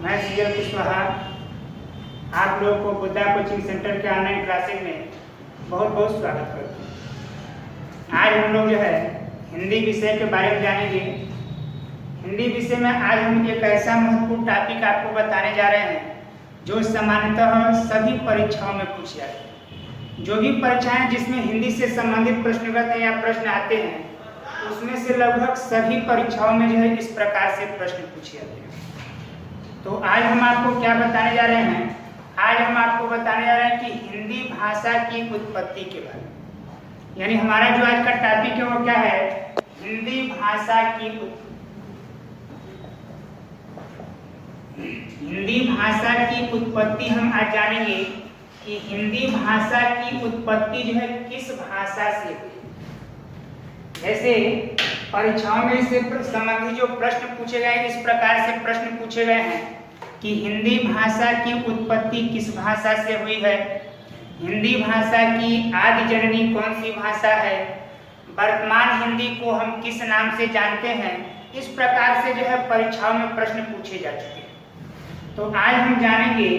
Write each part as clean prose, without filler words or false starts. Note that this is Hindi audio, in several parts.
मैं सीएल कुशवाहा आप लोगों को बुद्धा कोचिंग सेंटर के ऑनलाइन क्लासेज में बहुत बहुत स्वागत करता हूँ। आज हम लोग जो है हिंदी विषय के बारे में जानेंगे। हिंदी विषय में आज हम एक ऐसा महत्वपूर्ण टॉपिक आपको बताने जा रहे हैं जो सामान्यतः सभी परीक्षाओं में पूछे जाते हैं। जो भी परीक्षाएं जिसमें हिंदी से संबंधित प्रश्नगत या प्रश्न आते हैं उसमें से लगभग सभी परीक्षाओं में जो है इस प्रकार से प्रश्न पूछे जाते हैं। तो आज हम आपको क्या बताने जा रहे हैं? आज हम आपको बताने जा रहे हैं कि हिंदी भाषा की उत्पत्ति के बारे में। यानी हमारा जो आज का टॉपिक है वो क्या है? हिंदी भाषा की हिंदी भाषा की उत्पत्ति। हम आज जानेंगे कि हिंदी भाषा की उत्पत्ति जो है किस भाषा से हुई। जैसे परीक्षाओं में इससे संबंधित जो प्रश्न पूछे गए इस प्रकार से प्रश्न पूछे गए हैं कि हिंदी भाषा की उत्पत्ति किस भाषा से हुई है, हिंदी भाषा की आदि जननी कौन सी भाषा है, वर्तमान हिंदी को हम किस नाम से जानते हैं। इस प्रकार से जो है परीक्षाओं में प्रश्न पूछे जा चुके हैं। तो आज हम जानेंगे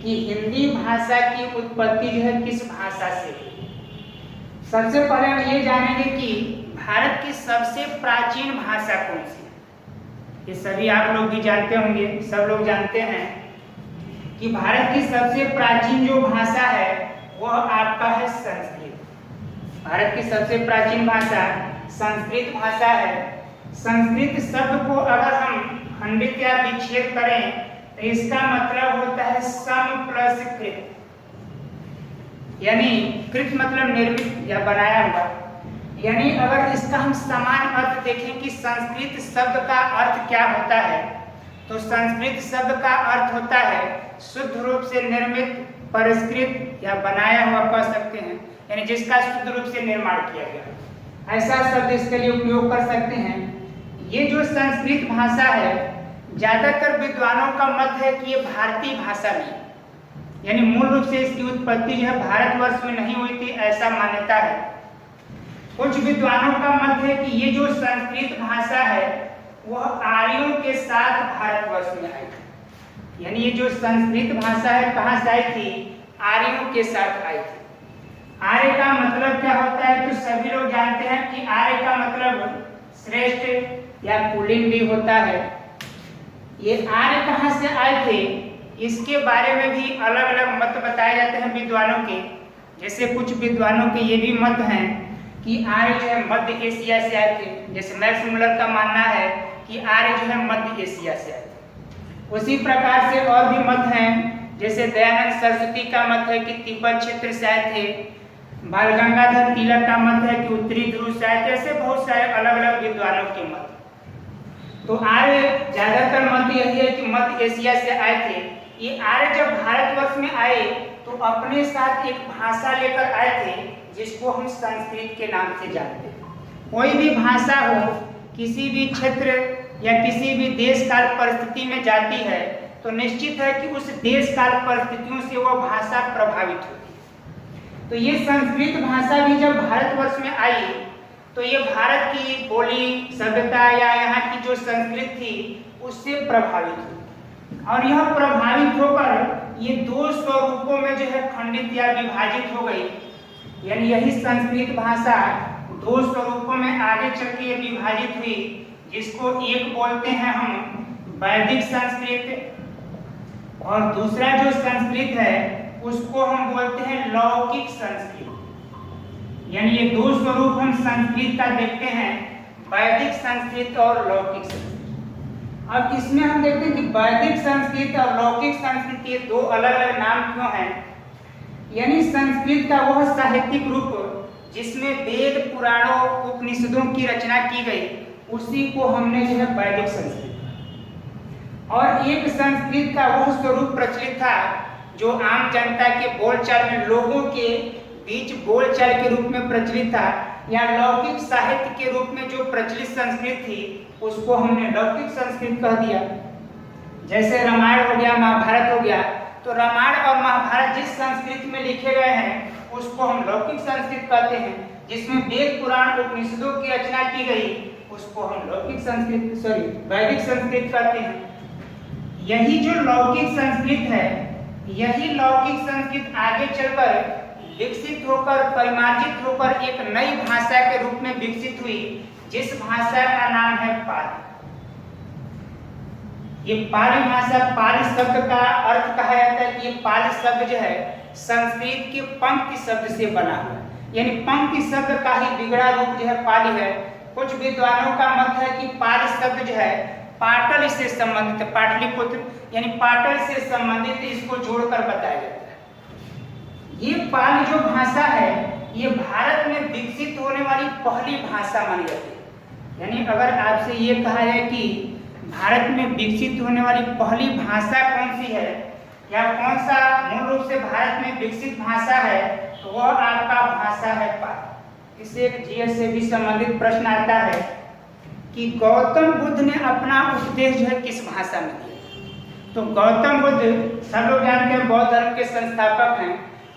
कि हिंदी भाषा की उत्पत्ति जो है किस भाषा से हुई। सबसे पहले हम ये जानेंगे कि भारत की सबसे प्राचीन भाषा कौन सी है। ये सभी आप लोग भी जानते होंगे, सब लोग जानते हैं कि भारत की सबसे प्राचीन जो भाषा है वह आपका है संस्कृत। भारत की सबसे प्राचीन भाषा संस्कृत भाषा है। संस्कृत शब्द को अगर हम खंडित या विच्छेद करें तो इसका मतलब होता है सम प्लस कृत, यानी कृत मतलब निर्मित या बनाया हुआ। यानी अगर इसका हम समान अर्थ देखें कि संस्कृत शब्द का अर्थ क्या होता है तो संस्कृत शब्द का अर्थ होता है शुद्ध रूप से निर्मित, परिष्कृत या बनाया हुआ कह सकते हैं, यानी जिसका शुद्ध रूप से निर्माण किया गया, ऐसा शब्द इसके लिए उपयोग कर सकते हैं। ये जो संस्कृत भाषा है ज्यादातर विद्वानों का मत है कि ये भारतीय भाषा नहीं, यानी मूल रूप से इसकी उत्पत्ति जो है भारतवर्ष में नहीं हुई थी, ऐसा मान्यता है। कुछ विद्वानों का मत है कि ये जो संस्कृत भाषा है वह आर्यों के साथ भारतवर्ष में आई थी। यानी ये जो संस्कृत भाषा है कहाँ से आई थी? आर्यों के साथ आई थी। आर्य का मतलब क्या होता है तो सभी लोग जानते हैं कि आर्य का मतलब श्रेष्ठ या कुलीन भी होता है। ये आर्य कहाँ से आए थे इसके बारे में भी अलग अलग मत बताए जाते हैं विद्वानों के। जैसे कुछ विद्वानों के ये भी मत हैं कि आर्य जो है मध्य एशिया से आए थे। जैसे मैक्स मुलर का मानना है कि आर्य जो है मध्य एशिया से आए थे। उसी प्रकार से और भी मत हैं, जैसे दयानंद सरस्वती का मत है कि तिब्बत क्षेत्र से आए थे। बाल गंगाधर तिलक का मत है कि उत्तरी ध्रुव से आए थे। ऐसे बहुत सारे अलग अलग विद्वानों के मत। तो आर्य ज्यादातर मत यही है कि मध्य एशिया से आए थे। ये आर्य जब भारतवर्ष में आए तो अपने साथ एक भाषा लेकर आए थे जिसको हम संस्कृत के नाम से जानते हैं। कोई भी भाषा हो किसी भी क्षेत्र या किसी भी देश काल परिस्थिति में जाती है तो निश्चित है कि उस देश काल परिस्थितियों से वह भाषा प्रभावित होती है। तो ये संस्कृत भाषा भी जब भारतवर्ष में आई तो ये भारत की बोली सभ्यता या यहाँ की जो संस्कृत थी उससे प्रभावित हुई और यह प्रभावित होकर ये दो स्वरूपों में जो है खंडित या विभाजित हो गई। यानी यही संस्कृत भाषा दो स्वरूपों में आगे चल के विभाजित हुई, जिसको एक बोलते हैं हम वैदिक संस्कृत और दूसरा जो संस्कृत है उसको हम बोलते हैं लौकिक संस्कृत। यानी ये दो स्वरूप हम संस्कृत का देखते हैं, वैदिक संस्कृत और लौकिक संस्कृत। अब इसमें हम देखते हैं कि वैदिक संस्कृत और लौकिक संस्कृत ये दो अलग अलग नाम क्यों हैं। यानी संस्कृत का वह साहित्यिक रूप जिसमें वेद पुराणों उपनिषदों की रचना की गई उसी को हमने जो है वैदिक संस्कृत। और एक संस्कृत का वह स्वरूप प्रचलित था जो आम जनता के बोलचाल में लोगों के बीच बोलचाल के रूप में प्रचलित था, या लौकिक साहित्य के रूप में जो प्रचलित संस्कृत थी उसको हमने लौकिक संस्कृत कह दिया। जैसे रामायण हो गया, महाभारत हो गया, तो रामायण और महाभारत जिस संस्कृत में लिखे गए हैं उसको हम लौकिक संस्कृत कहते हैं। जिसमें वेद पुराण उपनिषदों की रचना की गई उसको हम लौकिक संस्कृत वैदिक संस्कृत कहते हैं। यही जो लौकिक संस्कृत है, यही लौकिक संस्कृत आगे चलकर विकसित होकर परिमार्जित होकर एक नई भाषा के रूप में विकसित हुई, जिस भाषा का नाम है पाली। ये पाली भाषा, पाली शब्द का अर्थ कहा जाता है कि ये पाली शब्द जो है संस्कृत के पंक्ति शब्द से बना हुआ है, यानी पंक्ति शब्द का ही बिगड़ा रूप जो है पाली है। कुछ विद्वानों का मत है कि पाली शब्द जो है पाटल से संबंधित है, पाटलिपुत्र यानी पाटल से संबंधित, इसको जोड़कर बताया जाता है। ये पाली जो भाषा है ये भारत में विकसित होने वाली पहली भाषा मानी जाती है। यानी अगर आपसे ये कहा जाए कि भारत में विकसित होने वाली पहली भाषा कौन सी है या कौन सा मूल रूप से भारत में विकसित भाषा है, तो वह आपका भाषा है पाली। इससे एक जीएस से भी संबंधित प्रश्न आता है कि गौतम बुद्ध ने अपना उपदेश जो है किस भाषा में दिया। तो गौतम बुद्ध सब लोग जानते हैं बौद्ध धर्म के संस्थापक हैं,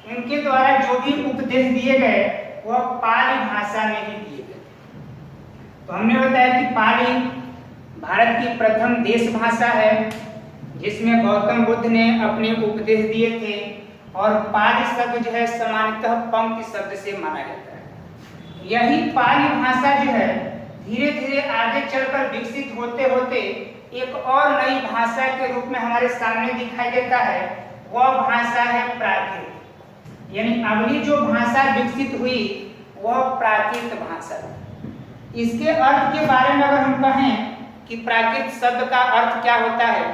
उनके द्वारा जो भी उपदेश दिए गए वह पाली भाषा में ही दिए गए। तो हमने बताया कि पाली भारत की प्रथम देश भाषा है जिसमें गौतम बुद्ध ने अपने उपदेश दिए थे, और पाली शब्द जो है सामान्यतः पंक्ति शब्द से माना जाता है। यही पाली भाषा जो है धीरे धीरे आगे चलकर विकसित होते होते एक और नई भाषा के रूप में हमारे सामने दिखाई देता है, वह भाषा है प्राकृत। यानी अगली जो भाषा विकसित हुई वह प्राकृत भाषा। इसके अर्थ के बारे में अगर हम कहें कि प्राकृत शब्द का अर्थ क्या होता है,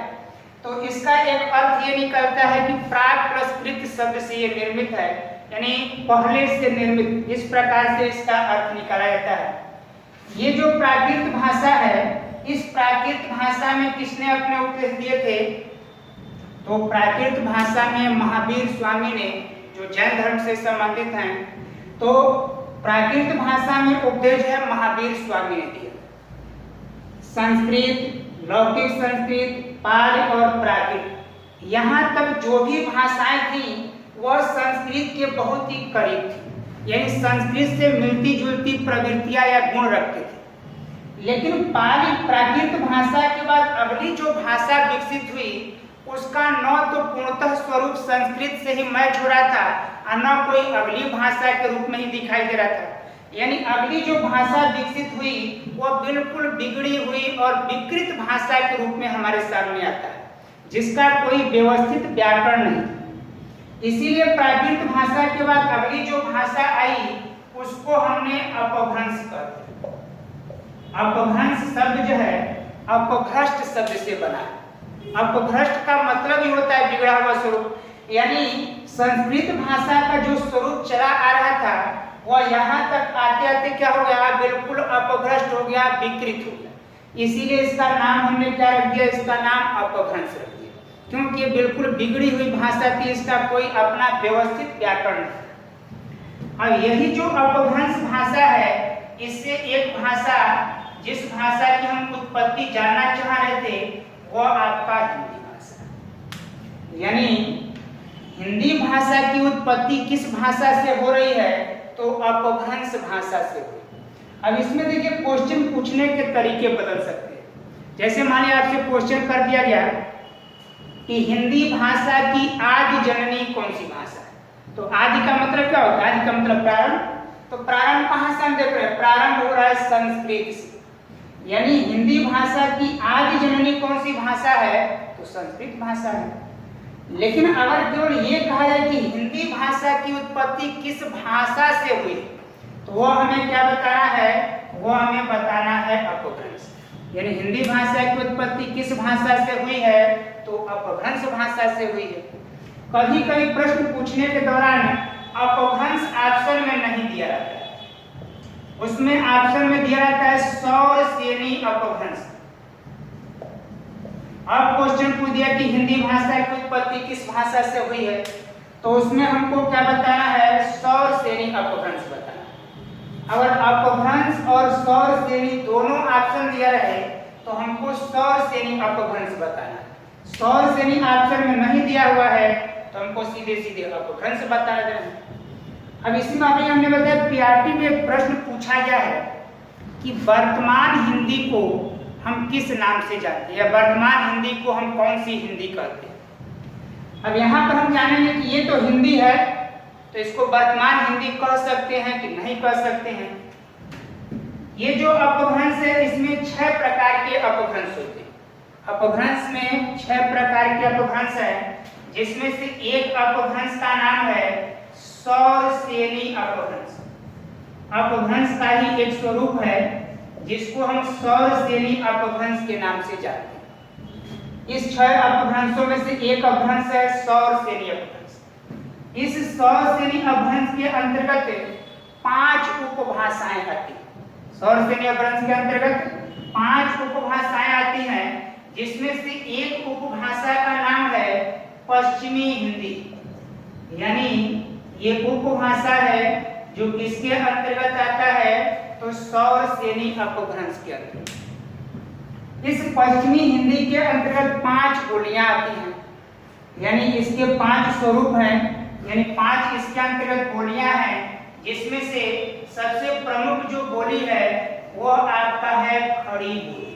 तो इसका एक अर्थ ये निकलता है कि प्राक प्लस कृत शब्द से ये निर्मित है, यानी पहले से निर्मित, इस प्रकार से इसका अर्थ निकाला जाता है। ये जो प्राकृत भाषा है, इस प्राकृत भाषा में किसने अपने उपदेश दिए थे, तो प्राकृत भाषा में महावीर स्वामी ने, जो जैन धर्म से संबंधित हैं, तो प्राकृत भाषा में उपदेश है महावीर स्वामी ने दिया। संस्कृत, लौकिक संस्कृत, पाली और प्राकृत, यहाँ तक जो भी भाषाएं थी वह संस्कृत के बहुत ही करीब थी, यानी संस्कृत से मिलती जुलती प्रवृत्तियां या गुण रखते थे। लेकिन पाली प्राकृत भाषा के बाद अगली जो भाषा विकसित हुई उसका न तो पूर्णतः स्वरूप संस्कृत से ही मैच हो रहा था और न कोई अगली भाषा के रूप में ही दिखाई दे रहा था। यानी अगली जो भाषा विकसित हुई वह बिल्कुल बिगड़ी हुई और विकृत भाषा के रूप में हमारे सामने आता है, जिसका कोई व्यवस्थित व्याकरण नहीं। इसीलिए प्राकृत भाषा के बाद अगली जो भाषा आई उसको हमने अपभ्रंश कर दिया। अपभ्रंश शब्द जो है अपभ्रष्ट शब्द से बना है। अपभ्रष्ट का मतलब ही होता है बिगड़ा हुआ स्वरूप, यानी संस्कृत भाषा का जो स्वरूप चला आ रहा था वह यहाँ तक आते आते क्या हो गया, बिल्कुल अपभ्रष्ट हो गया, विकृत हो गया। इसीलिए इसका नाम हमने क्या रख दिया, इसका नाम अपभ्रंश रख दिया, क्योंकि ये बिल्कुल बिगड़ी हुई भाषा थी, इसका कोई अपना व्यवस्थित व्याकरण नहीं। और यही जो अपभ्रंश भाषा है, इससे एक भाषा, जिस भाषा की हम उत्पत्ति जानना चाह रहे थे, वह आपका हिंदी भाषा। यानी हिंदी भाषा की उत्पत्ति किस भाषा से हो रही है, तो अपभ्रंश भाषा से हुई। अब इसमें देखिए क्वेश्चन पूछने के तरीके बदल सकते हैं। जैसे मानिए आपसे क्वेश्चन कर दिया गया कि हिंदी भाषा की आदि जननी कौन सी भाषा है, तो आदि का मतलब क्या होता है, आदि का मतलब प्रारंभ। तो प्रारंभ कहाँ से हम देख रहे हैं, प्रारंभ हो रहा है संस्कृत से। यानी हिंदी भाषा की आदि जननी कौन सी भाषा है, तो संस्कृत भाषा है। लेकिन अगर केवल ये कहा जाए कि हिंदी भाषा की उत्पत्ति किस भाषा से हुई, तो वो हमें क्या बताना है, वो हमें बताना है अपभ्रंश। यानी हिंदी भाषा की उत्पत्ति किस भाषा से हुई है, तो अपभ्रंश भाषा से हुई है। कभी कभी प्रश्न पूछने के दौरान अपभ्रंश ऑप्शन में नहीं दिया रहता है, उसमें ऑप्शन में दिया रहता है सौर सेनी अपभ्रंश। अब क्वेश्चन पूछ दिया कि हिंदी भाषा की उत्पत्ति किस भाषा से हुई है, तो उसमें हमको क्या बताना है, सौर सेनी अपभ्रंश बताना। अगर अपभ्रंश और सौर सेनी दोनों ऑप्शन दिया रहे तो हमको सौर सेनी अपभ्रंश बताना। सौर सेनी ऑप्शन में नहीं दिया हुआ है तो हमको सीधे सीधे अपभ्रंश बता देना। अब इसी मामले में हमने बताया पीआरटी में एक प्रश्न पूछा गया है कि वर्तमान हिंदी को हम किस नाम से जानते हैं, या वर्तमान हिंदी को हम कौन सी हिंदी कहते हैं। अब यहाँ पर हम जानेंगे कि ये तो हिंदी है, तो इसको वर्तमान हिंदी कह सकते हैं कि नहीं कह सकते हैं। ये जो अपभ्रंश है, इसमें 6 प्रकार के अपभ्रंश होते हैं। अपभ्रंश में 6 प्रकार के अपभ्रंश है, जिसमें से एक अपभ्रंश का नाम है सौरसेनी अपभ्रंश। अपभ्रंश का ही एक स्वरूप है जिसको हम सौरसेनी अपभ्रंश के नाम से जानते हैं। इस 6 अपभ्रंशों में से एक अपभ्रंश है सौरसेनी अपभ्रंश। इस सौरसेनी अपभ्रंश के अंतर्गत 5 उपभाषाएं आती हैं। सौरसेनी अपभ्रंश के अंतर्गत 5 उपभाषाएं आती हैं, जिसमें से एक उपभाषा का नाम है पश्चिमी हिंदी। यानी ये उपभाषा है जो किसके अंतर्गत आता है, तो सौरसेनी अपभ्रंश के अंतर्गत। इस पश्चिमी हिंदी के अंतर्गत 5 बोलियां आती हैं, यानी इसके 5 स्वरूप हैं, यानी 5 इसके अंतर्गत बोलियां हैं, जिसमें से सबसे प्रमुख जो बोली है वो आपका है खड़ी बोली।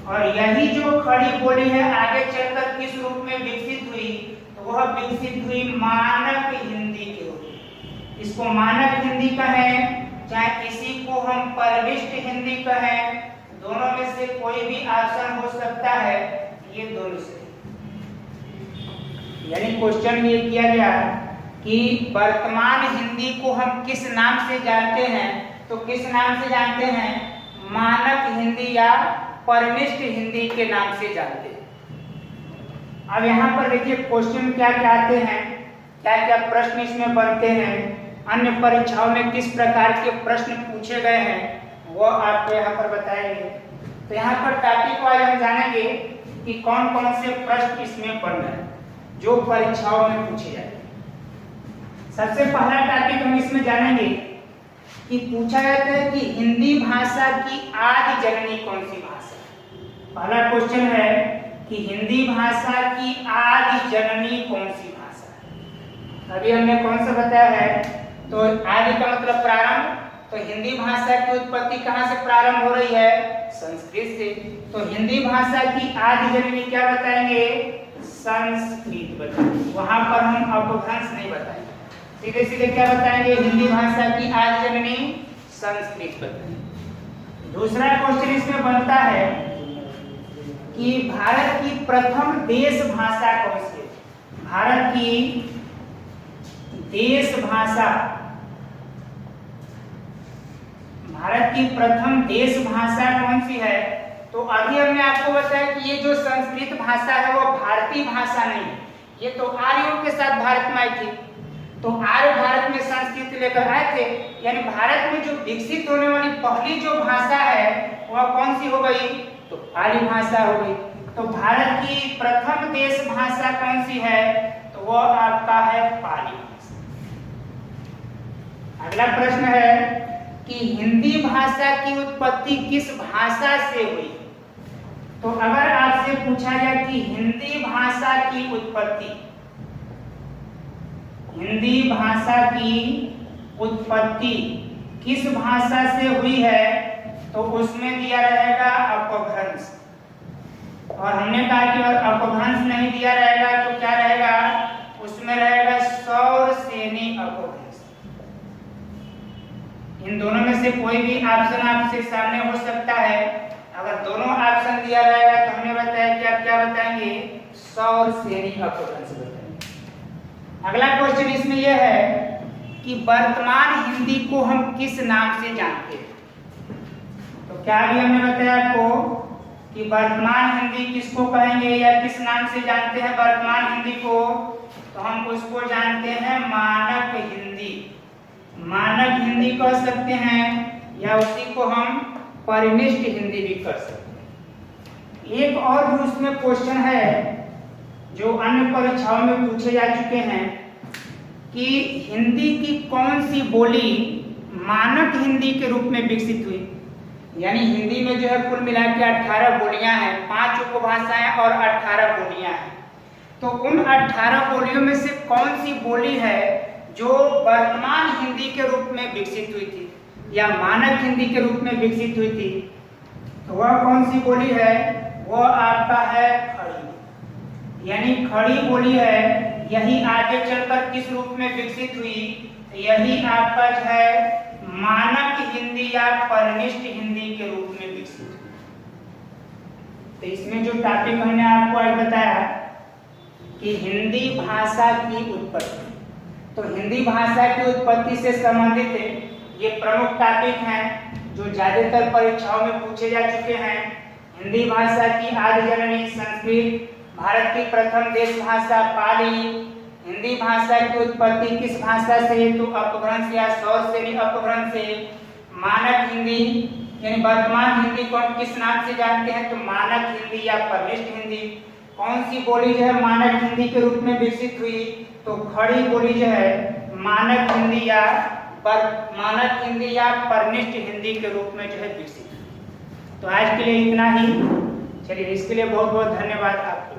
और यही जो खड़ी बोली है आगे चलकर किस रूप में विकसित हुई, तो वह विकसित हुई मानक हिंदी के रूप में। इसको मानक हिंदी कहें, चाहे किसी को हम परिविष्ट हिंदी कहें, दोनों में से कोई भी ऑप्शन हो सकता है, ये दोनों से। यानी क्वेश्चन ये किया गया कि वर्तमान हिंदी को हम किस नाम से जानते हैं, तो किस नाम से जानते हैं, मानक हिंदी या परिविष्ट हिंदी के नाम से जानते हैं। अब यहाँ पर देखिए क्वेश्चन क्या क्या आते हैं, क्या क्या प्रश्न इसमें बनते हैं, अन्य परीक्षाओं में किस प्रकार के प्रश्न पूछे गए हैं, वो आपको यहाँ पर बताएंगे। तो यहाँ पर टॉपिक वाइज हम जानेंगे कि कौन कौन से प्रश्न इसमें बन रहे हैं जो परीक्षाओं में पूछे जाएंगे। सबसे पहला टॉपिक हम इसमें जानेंगे कि पूछा जाता है कि हिंदी भाषा की आदि जननी कौन सी भाषा है। पहला क्वेश्चन है कि हिंदी भाषा की आदि जननी कौन सी भाषा है। अभी हमने कौन सा बताया है, तो आदि का मतलब प्रारंभ, तो हिंदी भाषा की उत्पत्ति कहाँ से प्रारंभ हो रही है, संस्कृत से। तो हिंदी भाषा की आदि जननी क्या बताएंगे, संस्कृत बताएंगे। वहां पर हम अपभ्रंश नहीं बताएंगे, सीधे सीधे क्या बताएंगे, हिंदी भाषा की आदि जननी संस्कृत बताएंगे। दूसरा क्वेश्चन इसमें बनता है कि भारत की प्रथम देश भाषा कौन सी है। भारत की देश भाषा, भारत की प्रथम देश भाषा कौन सी है, तो अभी हमने आपको बताया कि ये जो संस्कृत भाषा है वो भारतीय भाषा नहीं है, ये तो आर्यों के साथ भारत में आई थी। तो आर्य भारत में संस्कृत लेकर आए थे, यानी भारत में जो विकसित होने वाली पहली जो भाषा है वह कौन सी हो गई, तो पाली भाषा हो गई। तो भारत की प्रथम देश भाषा कौन सी है, तो वह आपका है पाली भाषा। अगला प्रश्न है कि हिंदी भाषा की उत्पत्ति किस भाषा से हुई। तो अगर आपसे पूछा जाए कि हिंदी भाषा की उत्पत्ति, हिंदी भाषा की उत्पत्ति किस भाषा से हुई है, तो उसमें दिया रहेगा अपभ्रंश। और हमने कहा कि अगर अपभ्रंश नहीं दिया रहेगा तो क्या रहेगा, उसमें रहेगा सौरसेनी अपभ्रंश। इन दोनों में से कोई भी ऑप्शन आपसे सामने हो सकता है। अगर दोनों ऑप्शन दिया रहेगा तो हमने बताया कि आप क्या बताएंगे, सौरसेनी अपभ्रंश बताएंगे। अगला क्वेश्चन इसमें यह है कि वर्तमान हिंदी को हम किस नाम से जानते हैं। तो क्या भी हमने बताया आपको कि वर्तमान हिंदी किसको कहेंगे या किस नाम से जानते हैं वर्तमान हिंदी को, तो हम उसको जानते हैं मानक हिंदी। मानक हिंदी कह सकते हैं या उसी को हम परिनिष्ठ हिंदी भी कर सकते हैं। एक और भी उसमें क्वेश्चन है जो अन्य परीक्षाओं में पूछे जा चुके हैं कि हिंदी की कौन सी बोली मानक हिंदी के रूप में विकसित हुई। यानी हिंदी में जो है कुल मिला के 18 बोलियां हैं, 5 उपभाषाएं और 18 बोलियां हैं। तो उन 18 बोलियों में से कौन सी बोली है जो वर्तमान हिंदी के रूप में विकसित हुई थी या मानक हिंदी के रूप में विकसित हुई थी। तो वह कौन सी बोली है? वह आपका है खड़ी, यानी खड़ी बोली है। यही आगे चलकर किस रूप में विकसित हुई? यही आपका जो है मानक हिंदी या परिनिष्ठ हिंदी के रूप में विकसित हुई। तो इसमें जो टॉपिक हमने आपको आज बताया कि हिंदी भाषा की उत्पत्ति, तो हिंदी भाषा की उत्पत्ति से संबंधित ये प्रमुख टॉपिक हैं जो ज्यादातर परीक्षाओं में पूछे जा चुके हैं। हिंदी भाषा की आदि जननी संस्कृत, भारत की प्रथम देश भाषा पाली, हिंदी भाषा की उत्पत्ति किस भाषा से? तो अपभ्रंश या सौर श्रेणी अपभ्रंश से। मानक हिंदी यानी वर्तमान हिंदी को हम किस नाम से जानते हैं? तो मानक हिंदी या परिनिष्ठ हिंदी। कौन सी बोली जो है मानक हिंदी के रूप में विकसित हुई? तो खड़ी बोली जो है मानक हिंदी या परिनिष्ठ हिंदी के रूप में जो है विकसित हुई। तो आज के लिए इतना ही। चलिए, इसके लिए बहुत बहुत धन्यवाद आपको।